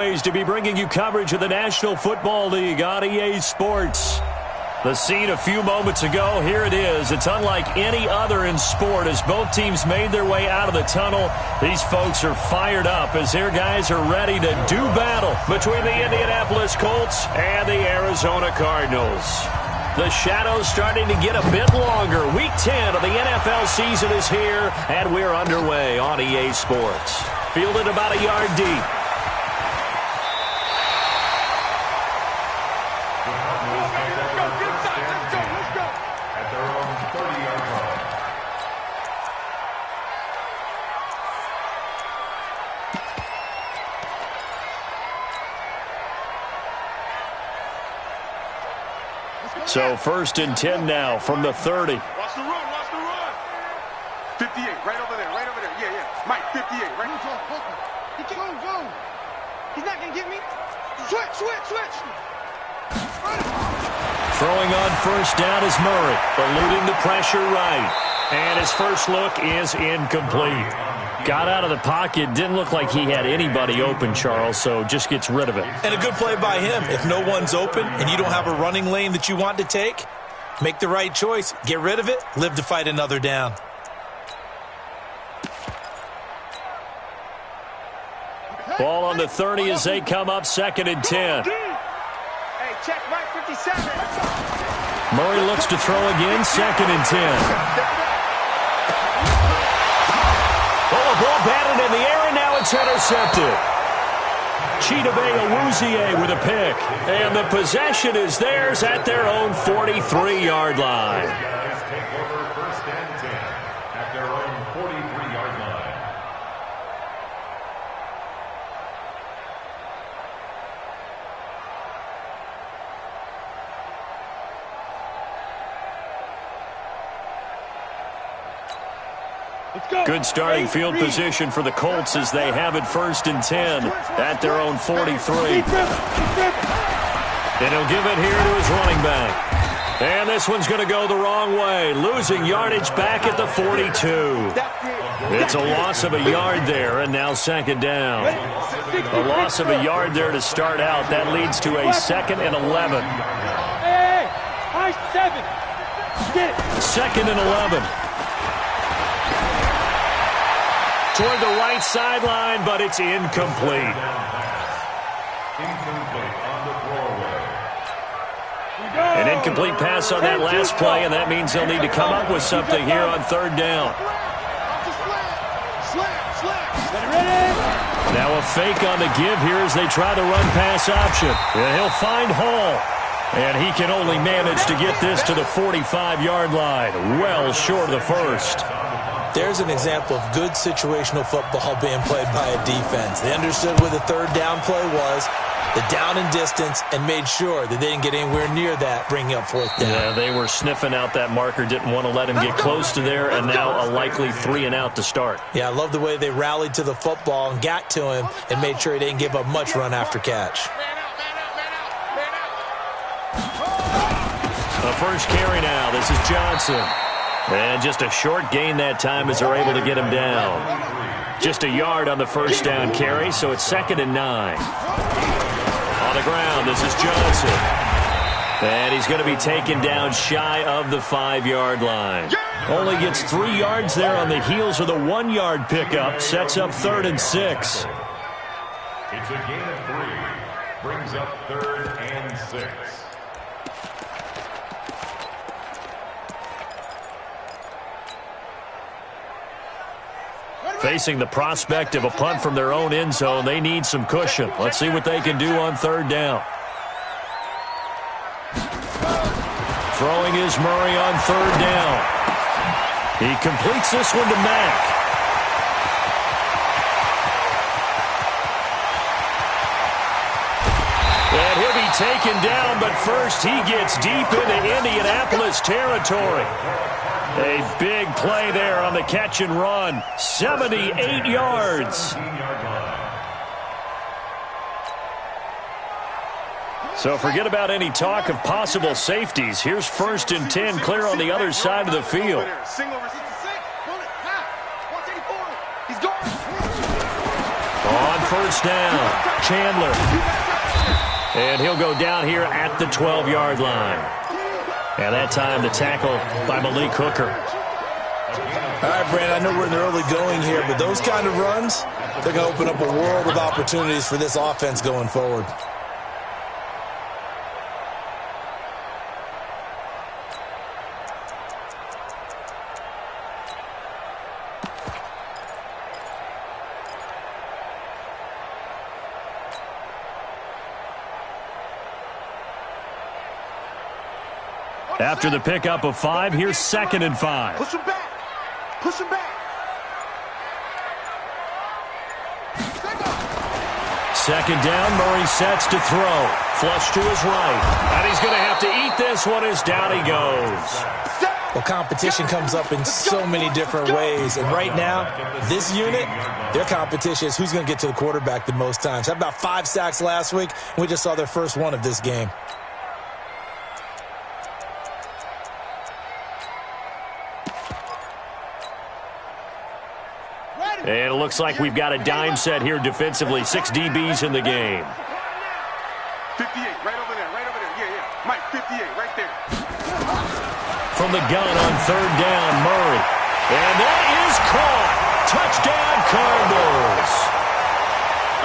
To be bringing you coverage of the National Football League on EA Sports. The scene a few moments ago, here it is. It's unlike any other in sport as both teams made their way out of the tunnel. These folks are fired up as their guys are ready to do battle between the Indianapolis Colts and the Arizona Cardinals. The shadow's starting to get a bit longer. Week 10 of the NFL season is here, and we're underway on EA Sports. Fielded about a yard deep. So 1st and 10 now from the 30. Watch the run, watch the run. 58, right over there, right over there. Yeah, yeah. Mike, 58, right? Go. He's not going to get me. Switch. Throwing on 1st down is Murray, eluding the pressure right. And his first look is incomplete. Got out of the pocket, didn't look like he had anybody open, Charles, so just gets rid of it. And a good play by him. If no one's open and you don't have a running lane that you want to take, make the right choice, get rid of it, live to fight another down. Ball on the 30 as they come up 2nd and 10. Hey, check right 57. Murray looks to throw again, 2nd and 10. Oh, a ball batted in the air, and now it's intercepted. Chidobe Awuzie with a pick. And the possession is theirs at their own 43-yard line. Take over 1st and 10 at their own 43-yard line. Good starting field position for the Colts as they have it 1st and 10 at their own 43. And he'll give it here to his running back. And this one's going to go the wrong way, losing yardage back at the 42. It's a loss of a yard there, and now 2nd down. A loss of a yard there to start out. That leads to a 2nd and 11. Hey, high 7. Get it. 2nd and 11. Toward the right sideline, but it's incomplete. Incomplete on the throwaway. An incomplete pass on that last play, and that means they'll need to come up with something here on 3rd down. Now a fake on the give here as they try the run-pass option. And he'll find Hall. And he can only manage to get this to the 45-yard line, well short of the 1st. There's an example of good situational football being played by a defense. They understood where the 3rd down play was, the down and distance, and made sure that they didn't get anywhere near that, bringing up 4th down. Yeah, they were sniffing out that marker, didn't want to let him get close to there, and now a likely 3 and out to start. Yeah, I love the way they rallied to the football and got to him and made sure he didn't give up much run after catch. The first carry now. This is Johnson. And just a short gain that time as they're able to get him down. Just a yard on the 1st down carry, so it's 2nd and 9. On the ground, this is Johnson. And he's going to be taken down shy of the 5-yard line. Only gets 3 yards there on the heels of the 1-yard pickup. Sets up 3rd and 6. It's a gain of 3. Brings up 3rd and 6. Facing the prospect of a punt from their own end zone, they need some cushion. Let's see what they can do on 3rd down. Throwing is Murray on 3rd down. He completes this one to Mack. And he'll be taken down, but first he gets deep into Indianapolis territory. A big play there on the catch and run. 78 yards. So forget about any talk of possible safeties. Here's 1st and 10 clear on the other side of the field. On first down. Chandler. And he'll go down here at the 12-yard line. And that time the tackle by Malik Hooker. All right, Brandon, I know we're in the early going here, but those kind of runs, they're going to open up a world of opportunities for this offense going forward. After the pickup of 5, here's 2nd and 5. Push him back. Push him back. Second down, Murray sets to throw. Flush to his right. And he's going to have to eat this one as down he goes. Well, competition comes up in so many different ways. And right now, this unit, their competition is who's going to get to the quarterback the most times. Had about 5 sacks last week, and we just saw their first one of this game. And it looks like we've got a dime set here defensively. 6 DBs in the game. 58, right over there, right over there. Yeah, yeah. Mike, 58, right there. From the gun on 3rd down, Murray. And that is caught. Touchdown, Cardinals.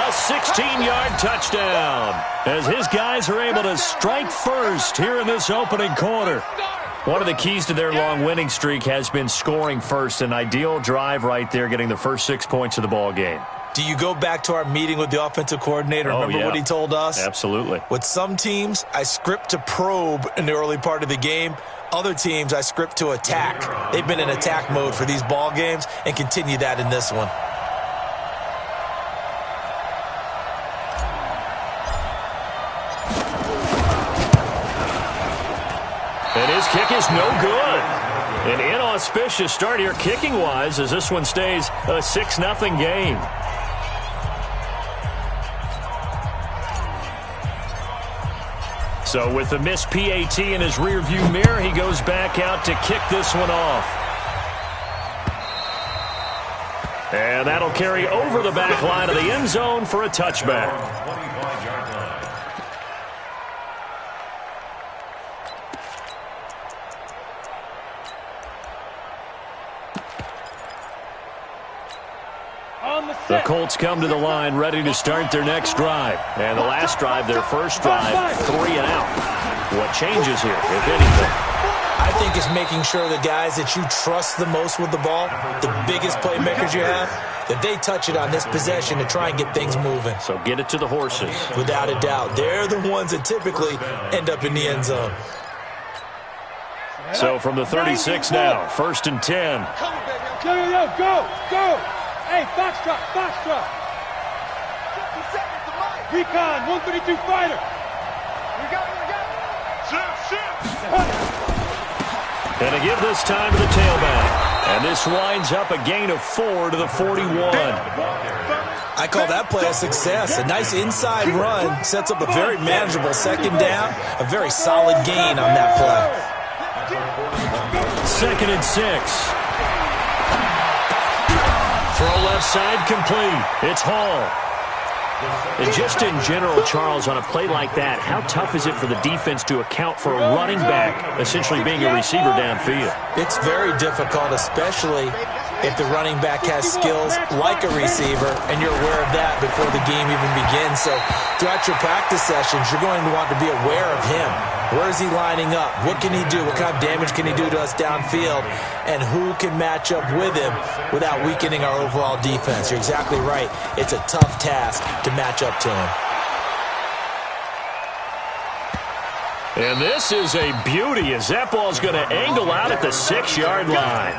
A 16-yard touchdown as his guys are able to strike first here in this opening quarter. One of the keys to their long winning streak has been scoring first. An ideal drive right there, getting the first 6 points of the ball game. Do you go back to our meeting with the offensive coordinator? Remember what he told us? Absolutely. With some teams, I script to probe in the early part of the game. Other teams, I script to attack. They've been in attack mode for these ball games and continue that in this one. And his kick is no good. An inauspicious start here kicking-wise as this one stays a 6-0 game. So with the missed PAT in his rearview mirror, he goes back out to kick this one off. And that'll carry over the back line of the end zone for a touchback. The Colts come to the line ready to start their next drive. And the last drive, their first drive, 3 and out. What changes here, if anything? I think it's making sure the guys that you trust the most with the ball, the biggest playmakers you have, that they touch it on this possession to try and get things moving. So get it to the horses. Without a doubt. They're the ones that typically end up in the end zone. So from the 36 now, 1st and 10. Go. Hey, foxtrot. Recon, 132 fighter. We got And to give this time to the tailback. And this winds up a gain of 4 to the 41. I call that play a success. A nice inside run sets up a very manageable 2nd down. A very solid gain on that play. 2nd and 6. Throw left side complete. It's Hall. And just in general, Charles, on a play like that, how tough is it for the defense to account for a running back essentially being a receiver downfield? It's very difficult, especially if the running back has skills like a receiver, and you're aware of that before the game even begins. So throughout your practice sessions, you're going to want to be aware of him. Where is he lining up? What can he do? What kind of damage can he do to us downfield? And who can match up with him without weakening our overall defense? You're exactly right. It's a tough task to match up to him. And this is a beauty as that ball's going to angle out at the 6-yard line.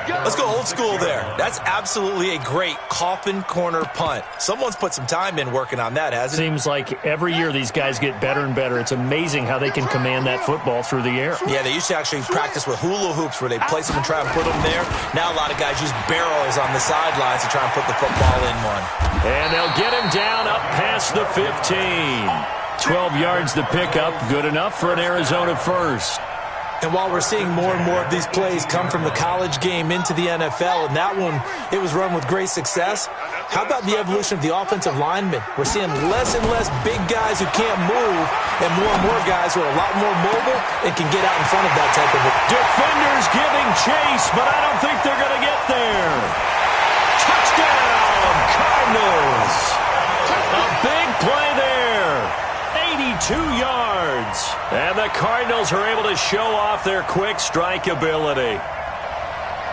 Let's go old school there. That's absolutely a great coffin corner punt. Someone's put some time in working on that, hasn't it? Seems like every year these guys get better and better. It's amazing how they can command that football through the air. Yeah, they used to actually practice with hula hoops where they place them and try and put them there. Now a lot of guys use barrels on the sidelines to try and put the football in one. And they'll get him down up past the 15. 12 yards the pickup. Good enough for an Arizona first. And while we're seeing more and more of these plays come from the college game into the NFL, and that one, it was run with great success, how about the evolution of the offensive linemen? We're seeing less and less big guys who can't move and more guys who are a lot more mobile and can get out in front of that type of it. Defenders giving chase, but I don't think they're going to get there. Touchdown, Cardinals. A big play there. 82 yards. And the Cardinals are able to show off their quick strike ability.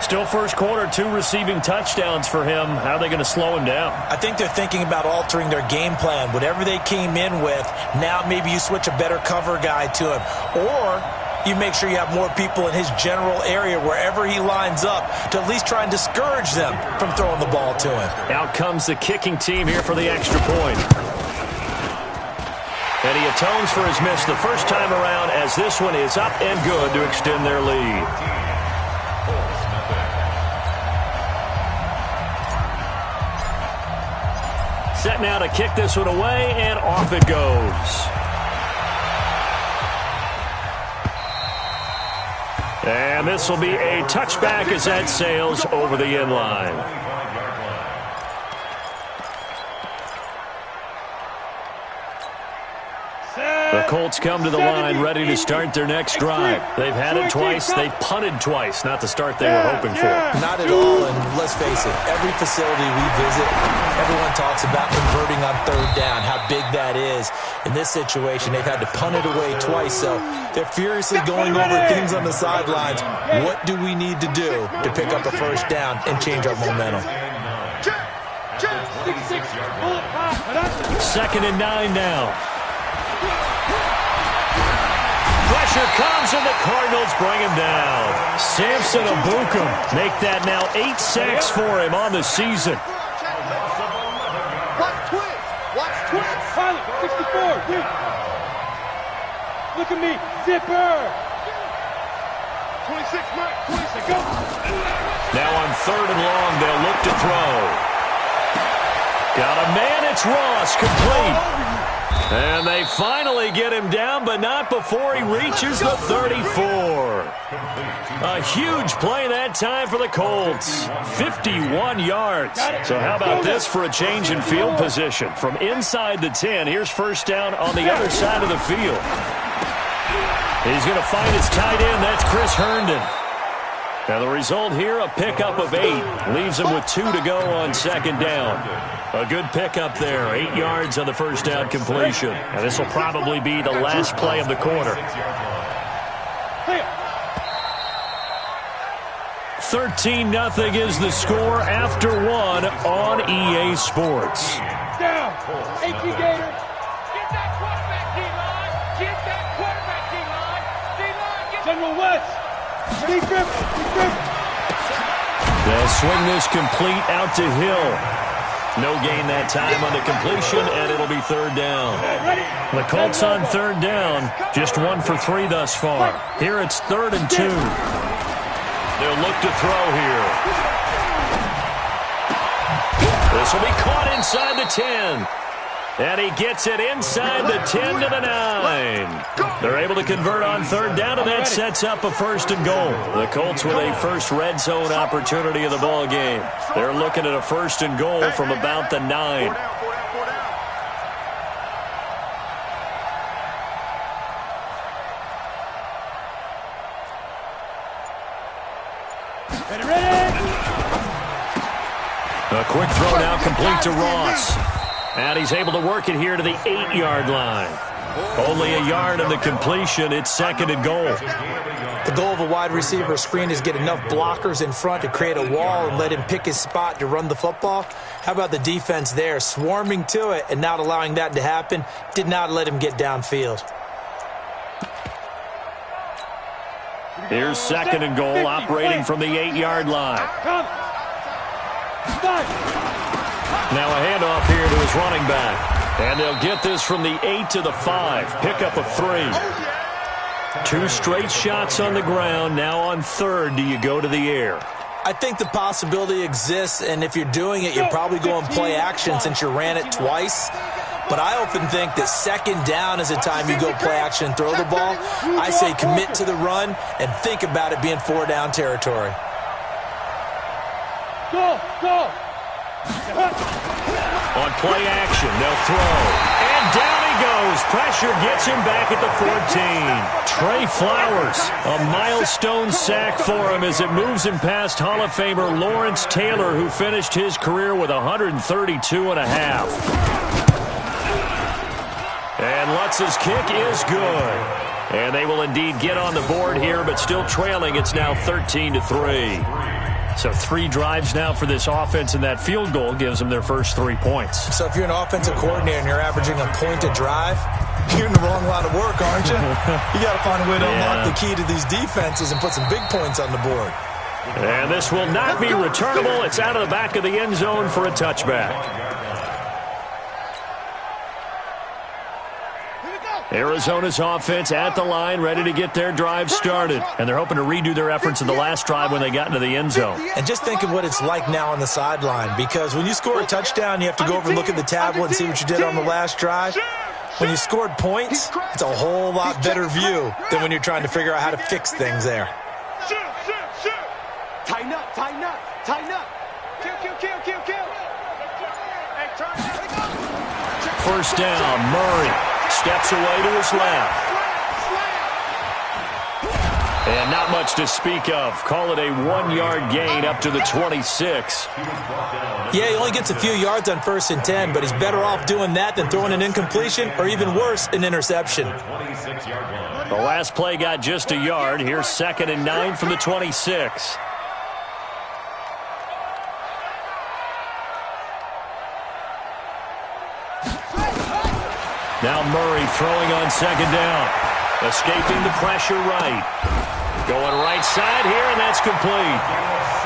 Still first quarter, 2 receiving touchdowns for him. How are they going to slow him down? I think they're thinking about altering their game plan. Whatever they came in with, now maybe you switch a better cover guy to him. Or you make sure you have more people in his general area wherever he lines up to at least try and discourage them from throwing the ball to him. Out comes the kicking team here for the extra point. And he atones for his miss the first time around as this one is up and good to extend their lead. Set now to kick this one away, and off it goes. And this will be a touchback as that sails over the end line. The Colts come to the line ready to start their next drive. They've had it twice. They've punted twice. Not the start they were hoping for. Not at all, and let's face it, every facility we visit, everyone talks about converting on third down, how big that is. In this situation, they've had to punt it away twice, so they're furiously going over things on the sidelines. What do we need to do to pick up a first down and change our momentum? 2nd and 9 now. Pressure comes, and the Cardinals bring him down. Samson Abukum make that now 8 sacks for him on the season. Watch twins. Watch twins. Pilot, 64. Dude. Look at me. Zipper. 26, Mike. 26. Go. Now on 3rd and long, they'll look to throw. Got a man. It's Ross. Complete. And they finally get him down, but not before he reaches the 34. A huge play that time for the Colts. 51 yards. So how about this for a change in field position? From inside the 10, here's first down on the other side of the field. He's going to find his tight end. That's Chris Herndon. Now the result here, a pickup of 8. Leaves him with 2 to go on 2nd down. A good pickup there. 8 yards on the first down completion. And this will probably be the last play of the quarter. 13-0 is the score after 1 on EA Sports. Down. 18 Gators. Get that quarterback, D-line. Get that quarterback, D-line. D-line. General West. They'll swing this complete out to Hill. No gain that time on the completion, and it'll be 3rd down. The Colts on 3rd down, just 1 for 3 thus far. Here it's 3rd and 2. They'll look to throw here. This will be caught inside the 10. And he gets it inside the 10 to the 9. They're able to convert on 3rd down, and that sets up a 1st and goal. The Colts with a first red zone opportunity of the ball game. They're looking at a 1st and goal from about the 9. A quick throw now complete to Ross. And he's able to work it here to the 8-yard line. Only a yard on the completion. It's 2nd and goal. The goal of a wide receiver screen is get enough blockers in front to create a wall and let him pick his spot to run the football. How about the defense there, swarming to it and not allowing that to happen? Did not let him get downfield. Here's 2nd and goal, operating from the 8-yard line. Now a handoff here to his running back. And they'll get this from the 8 to the 5. Pickup of 3. 2 straight shots on the ground. Now on 3rd, do you go to the air? I think the possibility exists, and if you're doing it, you're probably going play action since you ran it twice. but I often think that second down is a time you go play action and throw the ball. I say commit to the run and think about it being 4-down territory. Go! On play action, they'll throw. And down he goes. Pressure gets him back at the 14. Trey Flowers, a milestone sack for him as it moves him past Hall of Famer Lawrence Taylor, who finished his career with 132 and a half. And Lutz's kick is good. And they will indeed get on the board here, but still trailing. It's now 13-3. So 3 drives now for this offense, and that field goal gives them their first 3 points. So if you're an offensive coordinator and you're averaging a point a drive, you're in the wrong line of work, aren't you? You got to find a way to unlock the key to these defenses and put some big points on the board. And this will not be returnable. It's out of the back of the end zone for a touchback. Arizona's offense at the line, ready to get their drive started. And they're hoping to redo their efforts in the last drive when they got into the end zone. And just think of what it's like now on the sideline, because when you score a touchdown, you have to go over and look at the tablet and see what you did on the last drive. When you scored points, it's a whole lot better view than when you're trying to figure out how to fix things there. Tighten up. Kill. First down, Murray steps away to his left. And not much to speak of. Call it a 1-yard gain up to the 26. Yeah, he only gets a few yards on 1st and 10, but he's better off doing that than throwing an incompletion or even worse, an interception. The last play got just a yard. Here's 2nd and 9 from the 26. Now Murray throwing on 2nd down. Escaping the pressure right. Going right side here, and that's complete.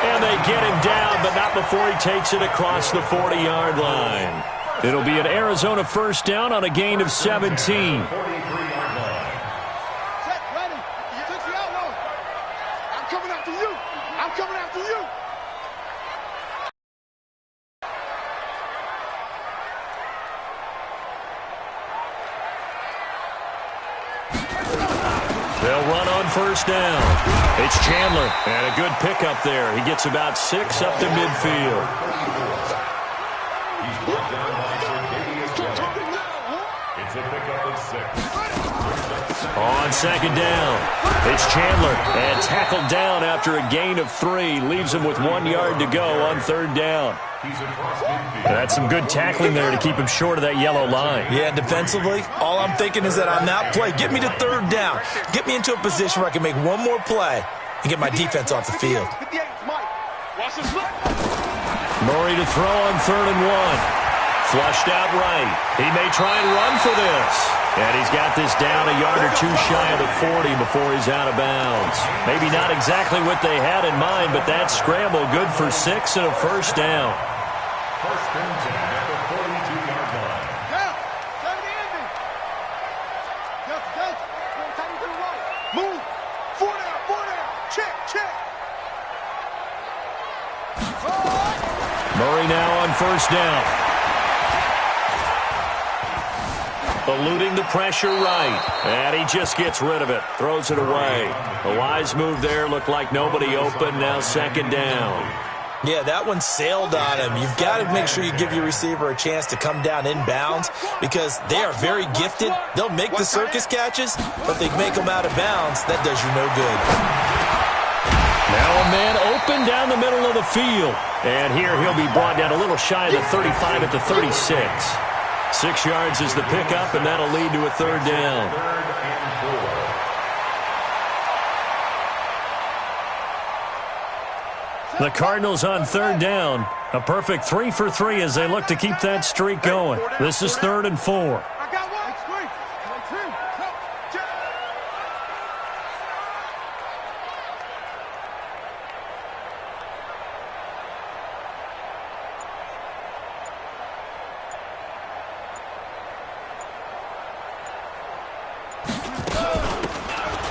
And they get him down, but not before he takes it across the 40-yard line. It'll be an Arizona first down on a gain of 17. They'll run on first down. It's Chandler, and a good pickup there. He gets about 6 up to midfield. He's brought down by it's a pickup of 6. On 2nd down, it's Chandler, and tackled down after a gain of 3. Leaves him with 1 yard to go on 3rd down. That's some good tackling there to keep him short of that yellow line. Yeah, defensively, all I'm thinking is that on that play, get me to 3rd down. Get me into a position where I can make one more play and get my defense off the field. Murray to throw on 3rd and 1. Flushed out right. He may try and run for this. And he's got this down a yard or 2 shy of the 40 before he's out of bounds. Maybe not exactly what they had in mind, but that scramble good for 6 and a first down. First and 10 at the 42-yard line. Move. 4 down. Check. Murray now on first down. Eluding the pressure right. And he just gets rid of it. Throws it away. A wise move there. Looked like nobody open. Now 2nd down. Yeah, that one sailed on him. You've got to make sure you give your receiver a chance to come down inbounds because they are very gifted. They'll make the circus catches, but they make them out of bounds. That does you no good. Now a man open down the middle of the field. And here he'll be brought down a little shy of the 35 at the 36. 6 yards is the pickup, and that'll lead to a 3rd down. The Cardinals on 3rd down. A perfect 3 for 3 as they look to keep that streak going. This is 3rd and 4.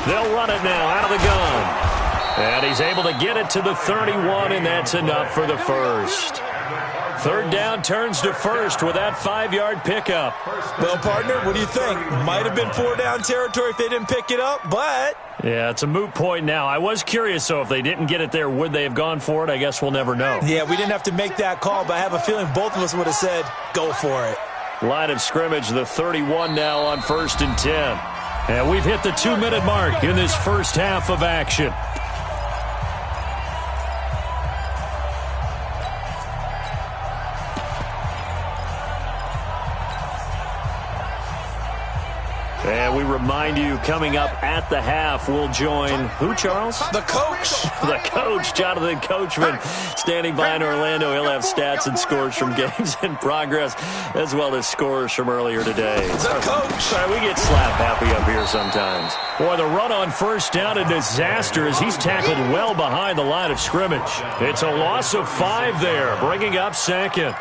They'll run it now out of the gun. And he's able to get it to the 31, and that's enough for the first. Third down turns to first with that 5-yard pickup. Well, partner, what do you think? Might have been 4-down territory if they didn't pick it up, but... Yeah, it's a moot point now. I was curious, so if they didn't get it there, would they have gone for it? I guess we'll never know. Yeah, we didn't have to make that call, but I have a feeling both of us would have said, go for it. Line of scrimmage, the 31 now on 1st and 10. And we've hit the 2-minute mark in this first half of action. And we remind you, coming up at the half, we'll join who, Charles? The coach. The coach, Jonathan Coachman, standing by in Orlando. He'll have stats and scores from games in progress, as well as scores from earlier today. The coach. Sorry, we get slap happy up here sometimes. Boy, the run on first down, a disaster as he's tackled well behind the line of scrimmage. It's a loss of 5 there, bringing up second.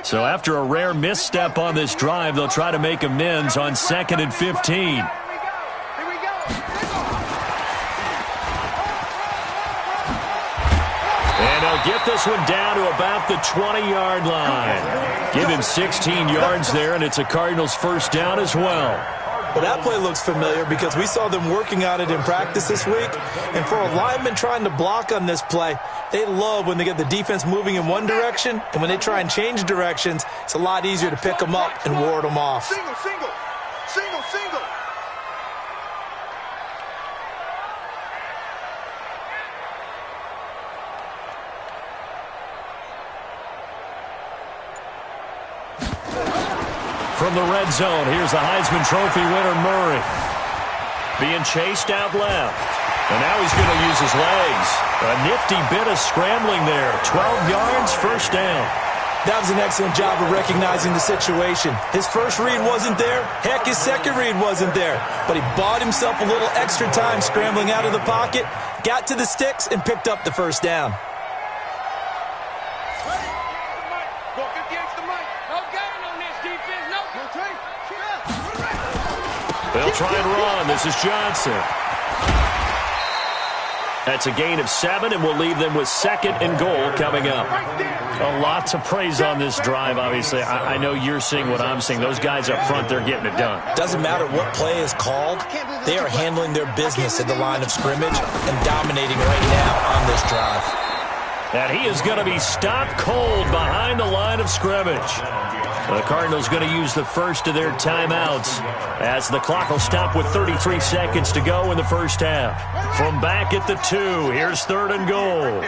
So after a rare misstep on this drive, they'll try to make amends on 2nd and 15. And they'll get this one down to about the 20-yard line. Give him 16 yards there, and it's a Cardinals first down as well. Well, that play looks familiar because we saw them working on it in practice this week. And for a lineman trying to block on this play, they love when they get the defense moving in one direction. And when they try and change directions, it's a lot easier to pick them up and ward them off. Single, single, single, single. From the red zone, here's the Heisman Trophy winner, Murray. Being chased out left. And now he's going to use his legs. A nifty bit of scrambling there. 12 yards, first down. That was an excellent job of recognizing the situation. His first read wasn't there. Heck, his second read wasn't there. But he bought himself a little extra time scrambling out of the pocket, got to the sticks, and picked up the first down. They'll try and run. This is Johnson. That's a gain of 7, and we'll leave them with 2nd and goal coming up. A lot to praise on this drive, obviously. I know you're seeing what I'm seeing. Those guys up front, they're getting it done. Doesn't matter what play is called. They are handling their business at the line of scrimmage and dominating right now on this drive. And he is going to be stopped cold behind the line of scrimmage. The Cardinals going to use the first of their timeouts as the clock will stop with 33 seconds to go in the first half. From back at the 2, here's 3rd and goal.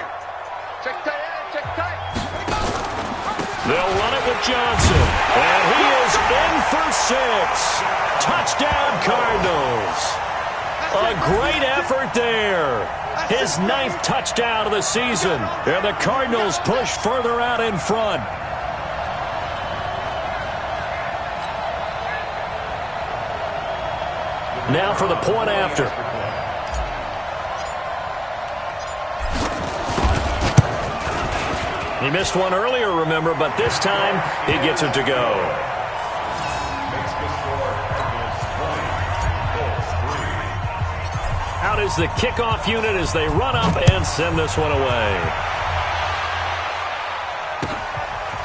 They'll run it with Johnson. And he is in for 6. Touchdown, Cardinals. A great effort there. His 9th touchdown of the season. And the Cardinals push further out in front. Now for the point after. He missed one earlier, remember, but this time he gets it to go. Out is the kickoff unit as they run up and send this one away.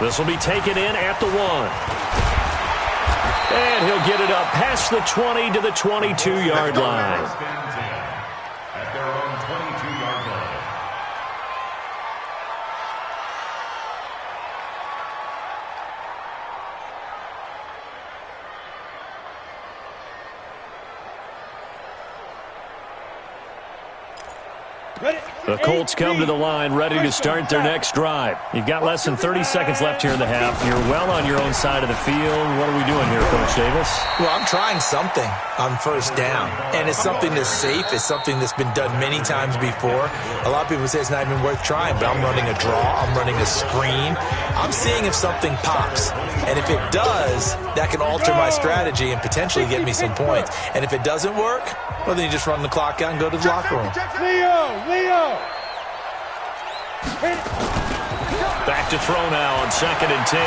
This will be taken in at the 1. And he'll get it up past the 20 to the 22-yard line. At their own 22-yard line. The Colts come to the line ready to start their next drive. You've got less than 30 seconds left here in the half. You're well on your own side of the field. What are we doing here, Coach Davis? Well, I'm trying something on first down. And it's something that's safe. It's something that's been done many times before. A lot of people say it's not even worth trying, but I'm running a draw. I'm running a screen. I'm seeing if something pops. And if it does, that can alter my strategy and potentially get me some points. And if it doesn't work, well, then you just run the clock out and go to the locker room. Leo! Back to throw now on 2nd and 10.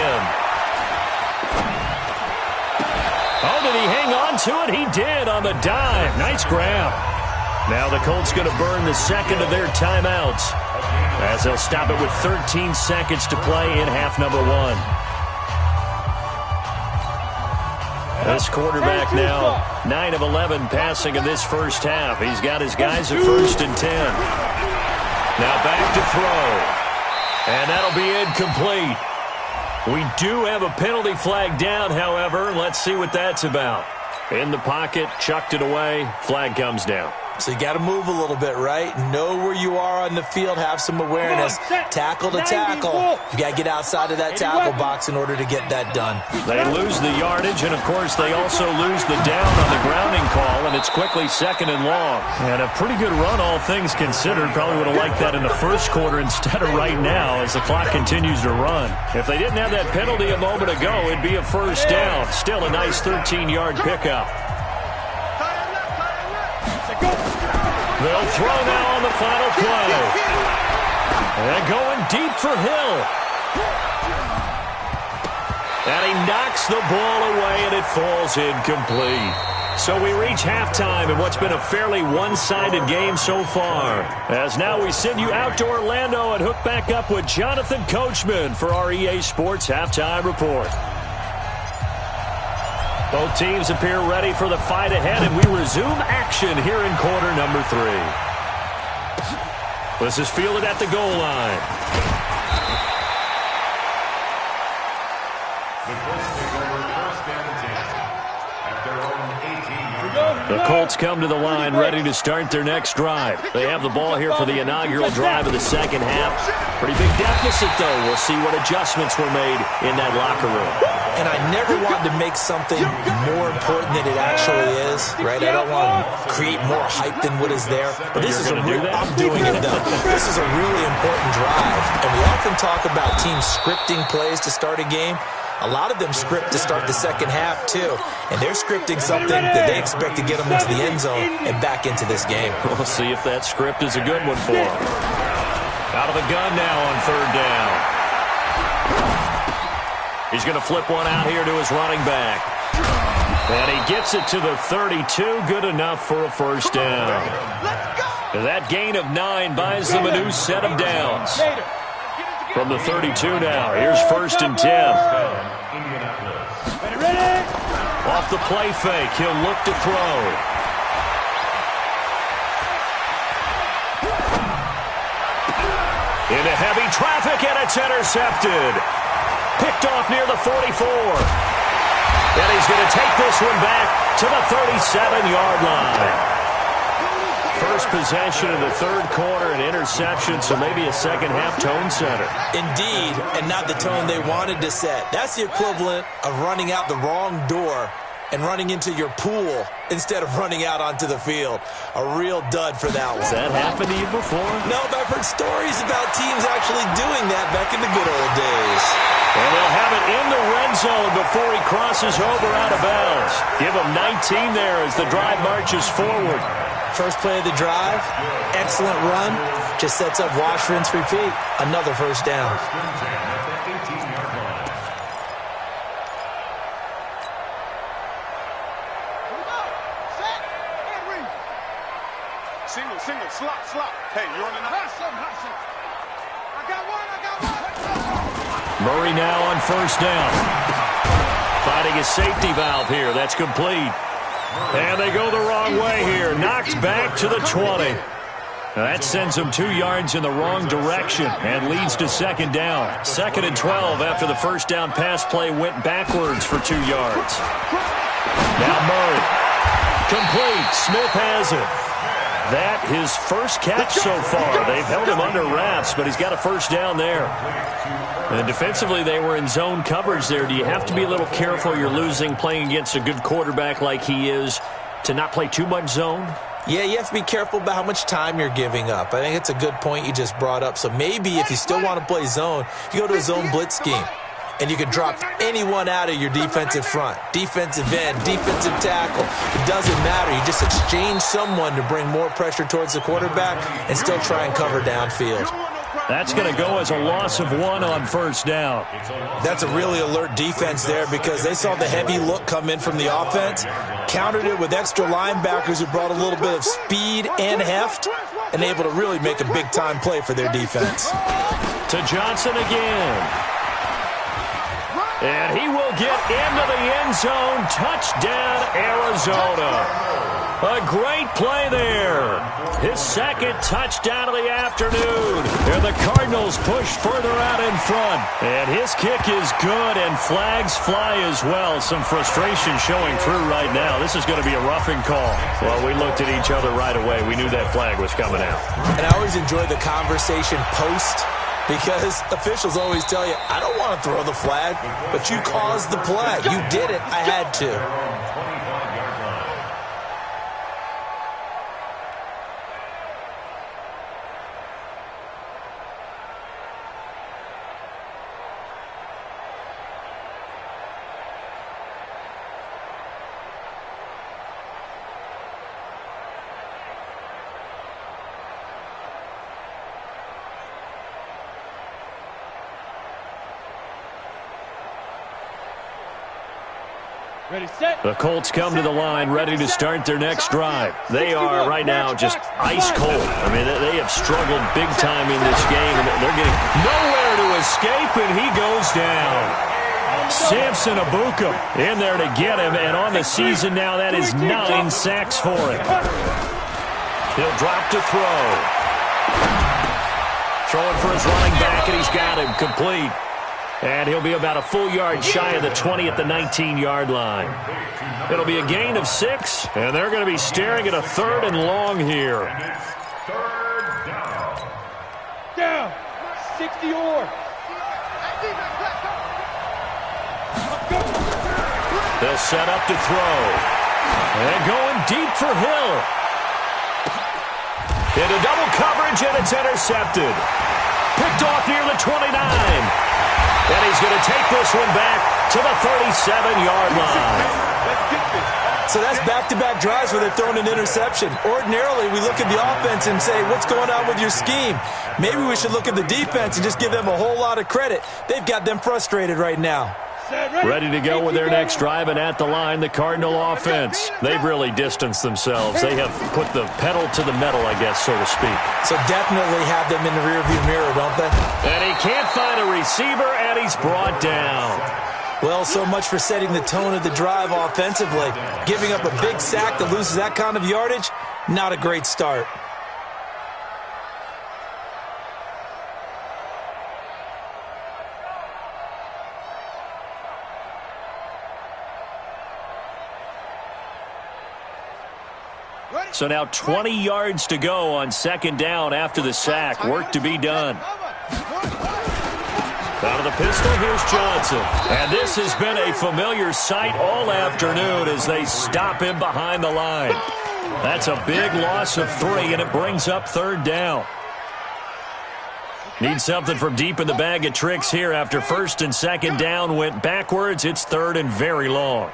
Oh, did he hang on to it? He did on the dive. Nice grab. Now the Colts going to burn the second of their timeouts as they'll stop it with 13 seconds to play in half number 1. This quarterback now 9 of 11 passing in this first half. He's got his guys at 1st and 10. Now back to throw. And that'll be incomplete. We do have a penalty flag down, however. Let's see what that's about. In the pocket, chucked it away. Flag comes down. So you got to move a little bit, right? Know where you are on the field. Have some awareness. Tackle to tackle. You got to get outside of that tackle box in order to get that done. They lose the yardage, and, of course, they also lose the down on the grounding call, and it's quickly 2nd and long. And a pretty good run, all things considered. Probably would have liked that in the first quarter instead of right now as the clock continues to run. If they didn't have that penalty a moment ago, it'd be a first down. Still a nice 13-yard pickup. They'll throw now on the final play. And going deep for Hill. And he knocks the ball away, and it falls incomplete. So we reach halftime in what's been a fairly one-sided game so far. As now we send you out to Orlando and hook back up with Jonathan Coachman for our EA Sports Halftime Report. Both teams appear ready for the fight ahead, and we resume action here in quarter number 3. This is fielded at the goal line. The Colts take over 1st and 10 at their own 18-yard line. The Colts come to the line ready to start their next drive. They have the ball here for the inaugural drive of the second half. Pretty big deficit, though. We'll see what adjustments were made in that locker room. And I never want to make something more important than it actually is, right? I don't want to create more hype than what is there. But this is I'm doing it, though. This is a really important drive. And we often talk about teams scripting plays to start a game. A lot of them script to start the second half, too. And they're scripting something that they expect to get them into the end zone and back into this game. We'll see if that script is a good one for them. Out of the gun now on 3rd down. He's going to flip one out here to his running back. And he gets it to the 32. Good enough for a first down. That gain of 9 buys them a new set of downs. From the 32 now, here's 1st and 10. Off the play fake, he'll look to throw. Into heavy traffic, and it's intercepted. Picked off near the 44. And he's going to take this one back to the 37-yard line. First possession of the 3rd quarter, an interception, so maybe a second-half tone setter. Indeed, and not the tone they wanted to set. That's the equivalent of running out the wrong door and running into your pool instead of running out onto the field. A real dud for that one. Has that happened to you before? No, but I've heard stories about teams actually doing that back in the good old days. And they'll have it in the red zone before he crosses over out of bounds. Give him 19 there as the drive marches forward. First play of the drive, excellent run. Just sets up wash, rinse, repeat. Another first down. Single, slot. Hey, you're on the hot seat. I got one. Murray now on 1st down. Finding a safety valve here. That's complete. And they go the wrong way here. Knocked back to the 20. That sends them 2 yards in the wrong direction and leads to 2nd down. 2nd and 12 after the first down pass play went backwards for 2 yards. Now Murray. Complete. Smith has it. That his first catch so far. They've held him under wraps, but he's got a first down there. And defensively, they were in zone coverage there. Do you have to be a little careful you're losing playing against a good quarterback like he is to not play too much zone? Yeah, you have to be careful about how much time you're giving up. I think it's a good point you just brought up. So maybe if you still want to play zone, you go to a zone blitz scheme. And you can drop anyone out of your defensive front. Defensive end, defensive tackle. It doesn't matter. You just exchange someone to bring more pressure towards the quarterback and still try and cover downfield. That's going to go as a loss of 1 on first down. That's a really alert defense there because they saw the heavy look come in from the offense, countered it with extra linebackers who brought a little bit of speed and heft, and able to really make a big-time play for their defense. To Johnson again. And he will get into the end zone. Touchdown, Arizona. A great play there. His second touchdown of the afternoon. And the Cardinals push further out in front. And his kick is good, and flags fly as well. Some frustration showing through right now. This is going to be a roughing call. Well, we looked at each other right away. We knew that flag was coming out. And I always enjoy the conversation post, because officials always tell you, I don't want to throw the flag, but you caused the play. You did it. I had to. Ready, set. The Colts come to the line ready to start their next drive. They are right now just ice cold. I mean, they have struggled big time in this game, and they're getting nowhere to escape, and he goes down. Samson Abuka in there to get him, and on the season now, that is 9 sacks for him. He'll drop to throw. Throwing for his running back, and he's got him complete. And he'll be about a full yard shy of the 20 at the 19-yard line. It'll be a gain of 6, and they're going to be staring at a 3rd and long here. Third down. Down. 60 or. They'll set up to throw. And going deep for Hill. Into double coverage, and it's intercepted. Picked off near the 29. And he's going to take this one back to the 37-yard line. So that's back-to-back drives where they're throwing an interception. Ordinarily, we look at the offense and say, what's going on with your scheme? Maybe we should look at the defense and just give them a whole lot of credit. They've got them frustrated right now. Ready to go with their next drive, and at the line, the Cardinal offense. They've really distanced themselves. They have put the pedal to the metal, I guess, so to speak. So definitely have them in the rearview mirror, don't they? And he can't find a receiver, and he's brought down. Well, so much for setting the tone of the drive offensively. Giving up a big sack that loses that kind of yardage, not a great start. So now 20 yards to go on 2nd down after the sack. Work to be done. Out of the pistol, here's Johnson. And this has been a familiar sight all afternoon as they stop him behind the line. That's a big loss of 3, and it brings up 3rd down. Need something from deep in the bag of tricks here after 1st and 2nd down went backwards. It's 3rd and very long.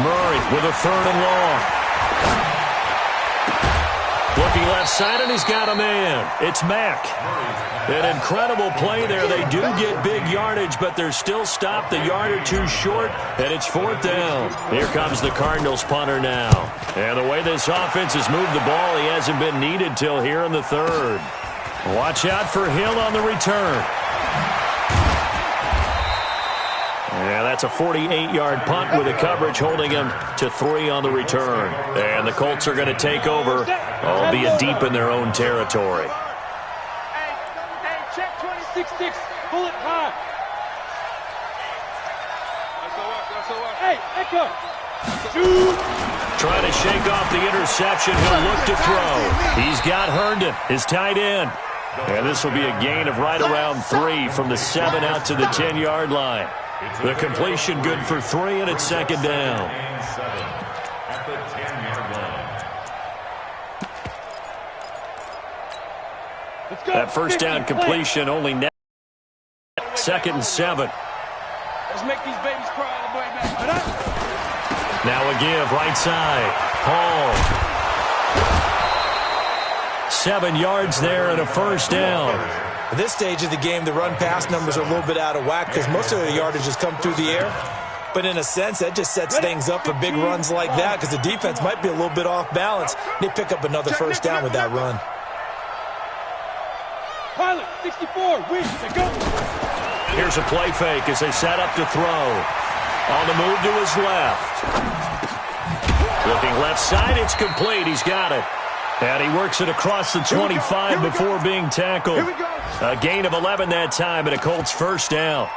Murray with a 3rd and long. Looking left side, and he's got a man. It's Mack. An incredible play there. They do get big yardage, but they're still stopped a yard or 2 short, and it's 4th down. Here comes the Cardinals punter now. And the way this offense has moved the ball, he hasn't been needed till here in the 3rd. Watch out for Hill on the return. Yeah, that's a 48-yard punt with a coverage holding him to 3 on the return. And the Colts are going to take over, albeit deep in their own territory. Hey, check 26-6. Pull it high. Hey, echo. Shoot. Trying to shake off the interception. He'll look to throw. He's got Herndon, his tight end. And this will be a gain of right around 3 from the 7 out to the 10-yard line. The completion good for 3, and it's 2nd down. At the 10-yard line. That first down completion only net. 2nd and 7. Let's make these babies cry all the way back. Now a give, right side. Hall. 7 yards there and a first down. At this stage of the game, the run-pass numbers are a little bit out of whack because most of the yardage has come through the air. But in a sense, that just sets things up for big runs like that because the defense might be a little bit off balance. They pick up another first down with that run. Pilot, 64, win, they go. Here's a play fake as they set up to throw. On the move to his left. Looking left side, it's complete. He's got it. And he works it across the 25 before being tackled. A gain of 11 that time and a Colts first down.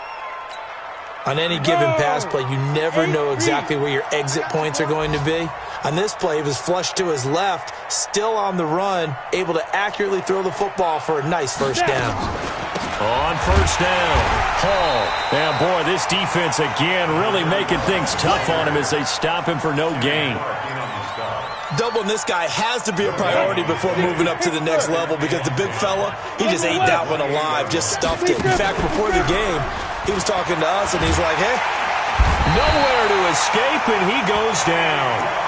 On any given pass play, you never know exactly where your exit points are going to be. On this play, he was flushed to his left, still on the run, able to accurately throw the football for a nice first down. On first down, Hall. And boy, this defense again really making things tough on him as they stop him for no gain. Doubling this guy has to be a priority before moving up to the next level because the big fella, he just ate that one alive, just stuffed it. In fact, before the game, he was talking to us, and he's like, hey. Nowhere to escape, and he goes down.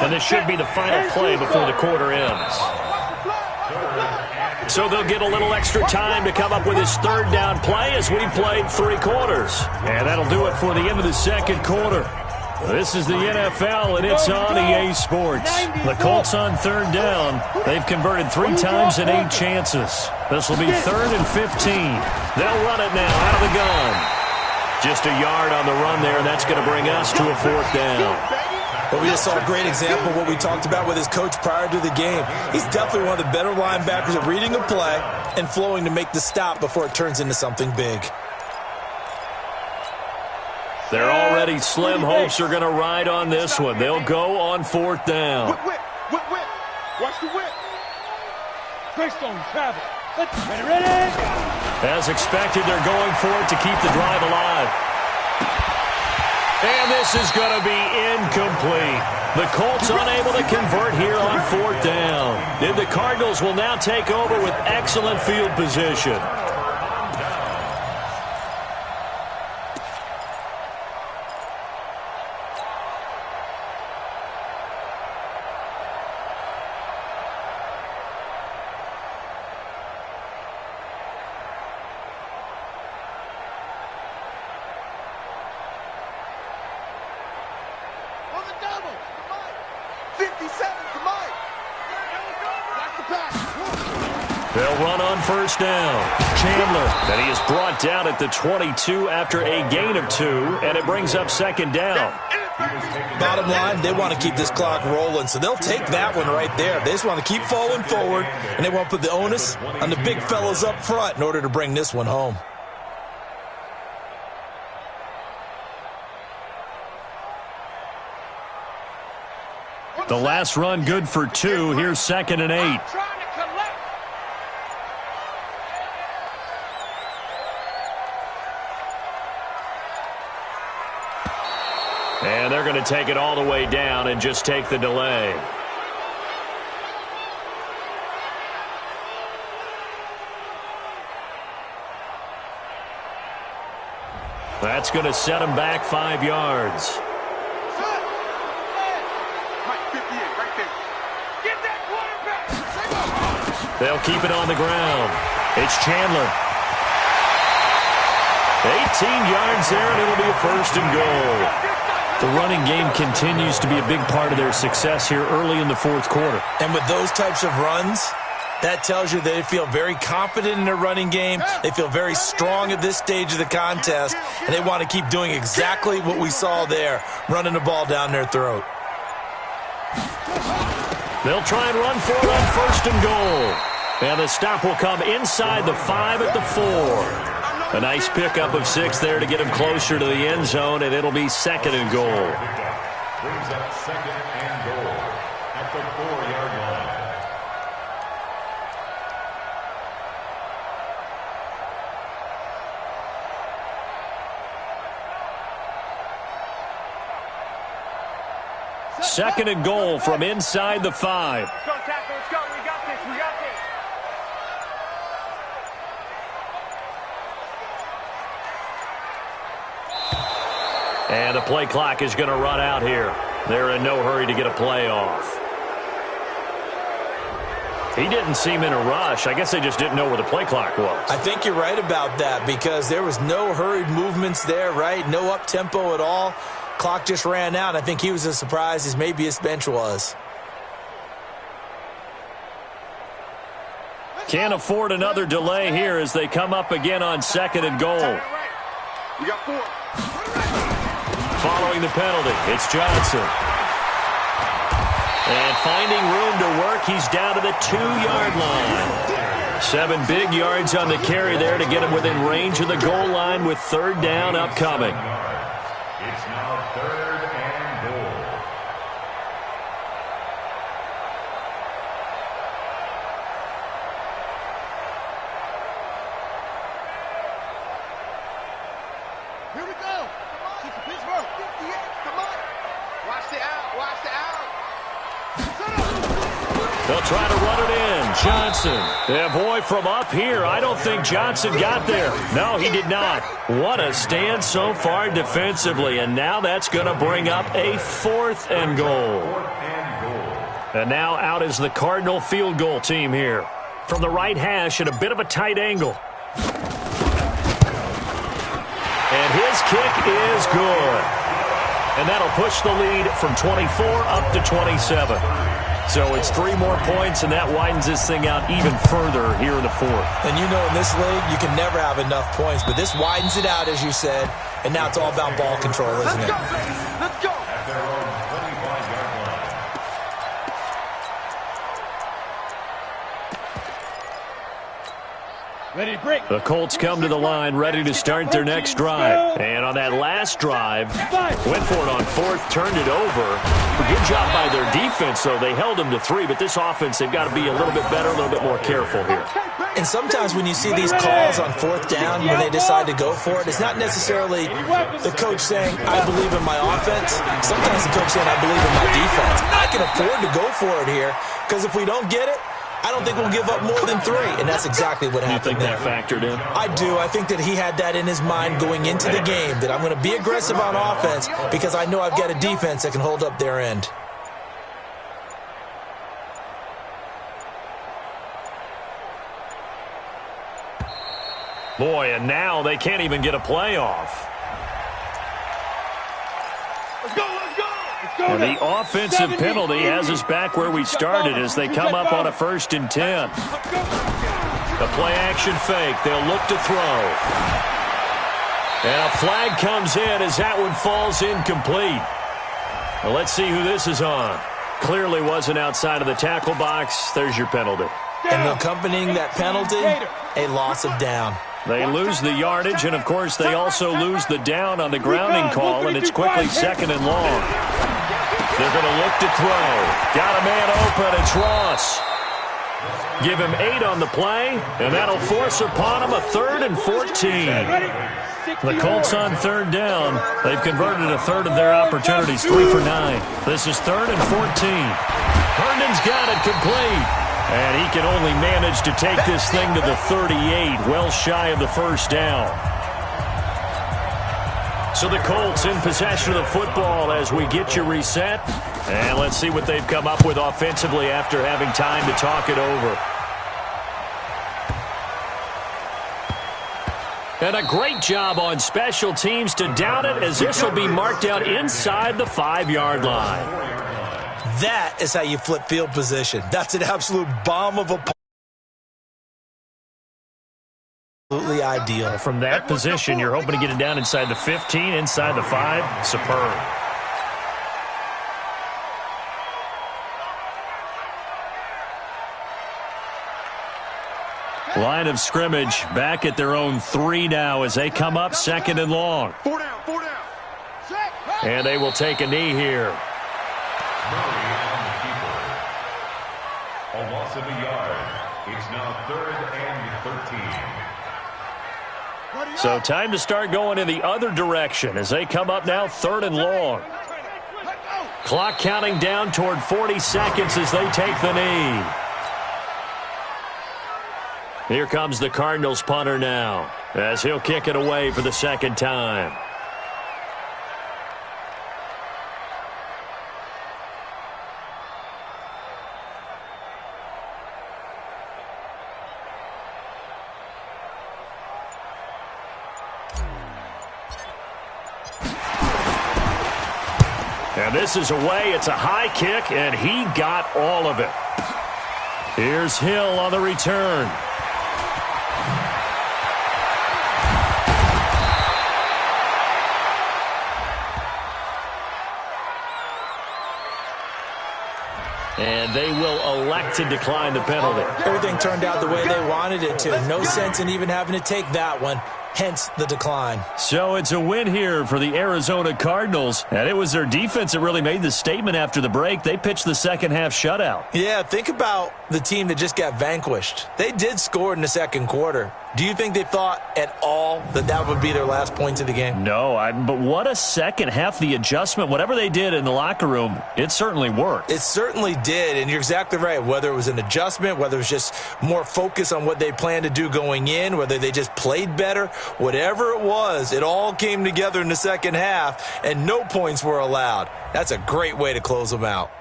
And this should be the final play before the quarter ends. So they'll get a little extra time to come up with his third down play as we played 3 quarters. And that'll do it for the end of the second quarter. This is the NFL, and it's on EA Sports. The Colts on third down. They've converted 3 times in 8 chances. This will be 3rd and 15. They'll run it now out of the gun. Just a yard on the run there, and that's going to bring us to a 4th down. But we just saw a great example of what we talked about with his coach prior to the game. He's definitely one of the better linebackers at reading a play and flowing to make the stop before it turns into something big. Their already slim hopes are going to ride on this one. They'll go on 4th down. Whip. Watch the whip. Greystone travel. Ready. As expected, they're going for it to keep the drive alive. And this is going to be incomplete. The Colts unable to convert here on 4th down. And the Cardinals will now take over with excellent field position. They'll run on first down. Chandler, and he is brought down at the 22 after a gain of 2, and it brings up 2nd down. Bottom line, they want to keep this clock rolling, so they'll take that one right there. They just want to keep falling forward, and they want to put the onus on the big fellas up front in order to bring this one home. The last run good for 2. Here's 2nd and 8. And they're going to take it all the way down and just take the delay. That's going to set them back 5 yards. They'll keep it on the ground. It's Chandler. 18 yards there, and it'll be a 1st and goal. The running game continues to be a big part of their success here early in the 4th quarter. And with those types of runs, that tells you they feel very confident in their running game. They feel very strong at this stage of the contest, and they want to keep doing exactly what we saw there, running the ball down their throat. They'll try and run for it on 1st and goal. And the stop will come inside the 5 at the 4. A nice pickup of 6 there to get him closer to the end zone, and it'll be 2nd and goal. Brings up 2nd and goal at the 4-yard line. second and goal from inside the 5. Let's go, tackle. Let's go. We got this. We got this. And the play clock is going to run out here. They're in no hurry to get a play off. He didn't seem in a rush. I guess they just didn't know where the play clock was. I think you're right about that because there was no hurried movements there, right? No up-tempo at all. Clock just ran out. I think he was as surprised as maybe his bench was. Can't afford another delay here as they come up again on second and goal. We got 4. Following the penalty, it's Johnson. And finding room to work, he's down to the 2-yard line. 7 big yards on the carry there to get him within range of the goal line with third down upcoming. It's now third and goal. Here we go. Pittsburgh. 58. Come on. Watch the out. Watch the out. They'll try to run it in. Johnson. Yeah, boy, from up here, I don't think Johnson got there. No, he did not. What a stand so far defensively, and now that's going to bring up a 4th and goal. And now out is the Cardinal field goal team here. From the right hash at a bit of a tight angle. And his kick is good. And that'll push the lead from 24 up to 27. So it's 3 more points, and that widens this thing out even further here in the 4th. And you know in this league, you can never have enough points, but this widens it out, as you said, and now it's all about ball control, isn't it? Let's go. At their own 25-yard line. Ready to break. The Colts come to the line ready to start their next drive. And on that last drive, went for it on 4th, turned it over. Good job by their defense, though. They held them to 3, but this offense, they've got to be a little bit better, a little bit more careful here. And sometimes when you see these calls on 4th down, when they decide to go for it, it's not necessarily the coach saying, I believe in my offense. Sometimes the coach saying, I believe in my defense. I can afford to go for it here, because if we don't get it, I don't think we'll give up more than 3, and that's exactly what happened. You think that factored in? I do. I think that he had that in his mind going into the game, that I'm going to be aggressive on offense because I know I've got a defense that can hold up their end. Boy, and now they can't even get a playoff. Let's go. Let's go. And the offensive penalty has us back where we started as they come up on a 1st and 10. The play-action fake. They'll look to throw. And a flag comes in as that one falls incomplete. Well, let's see who this is on. Clearly wasn't outside of the tackle box. There's your penalty. And accompanying that penalty, a loss of down. They lose the yardage, and, of course, they also lose the down on the grounding call, and it's quickly 2nd and long. They're going to look to throw. Got a man open. It's Ross. Give him 8 on the play, and that'll force upon him a 3rd and 14. The Colts on 3rd down. They've converted a third of their opportunities, 3 for 9. This is 3rd and 14. Herndon's got it complete. And he can only manage to take this thing to the 38, well shy of the 1st down. So the Colts in possession of the football as we get you reset. And let's see what they've come up with offensively after having time to talk it over. And a great job on special teams to down it as this will be marked out inside the 5-yard line. That is how you flip field position. That's an absolute bomb of a play. Absolutely ideal. From that position, you're hoping to get it down inside the 15, inside the 5. Superb. Line of scrimmage back at their own 3 now as they come up 2nd and long. 4 down. And they will take a knee here. A loss of a yard. It's now 3rd and 13. So time to start going in the other direction as they come up now 3rd and long. Clock counting down toward 40 seconds as they take the knee. Here comes the Cardinals punter now, as he'll kick it away for the second time. And this is away. It's a high kick, and he got all of it. Here's Hill on the return. And they will elect to decline the penalty. Everything turned out the way they wanted it to. No sense in even having to take that one. Hence the decline. So it's a win here for the Arizona Cardinals. And it was their defense that really made the statement after the break. They pitched the second half shutout. Yeah, think about the team that just got vanquished. They did score in the second quarter. Do you think they thought at all that that would be their last points of the game? No, but what a second half. The adjustment, whatever they did in the locker room, it certainly worked. It certainly did, and you're exactly right. Whether it was an adjustment, whether it was just more focus on what they planned to do going in, whether they just played better, whatever it was, it all came together in the second half, and no points were allowed. That's a great way to close them out.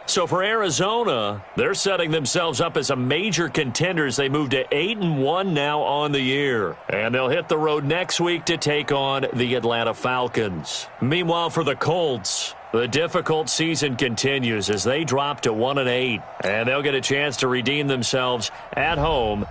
So for Arizona, they're setting themselves up as a major contender as they move to 8-1 now on the year. And they'll hit the road next week to take on the Atlanta Falcons. Meanwhile, for the Colts, the difficult season continues as they drop to 1-8. And they'll get a chance to redeem themselves at home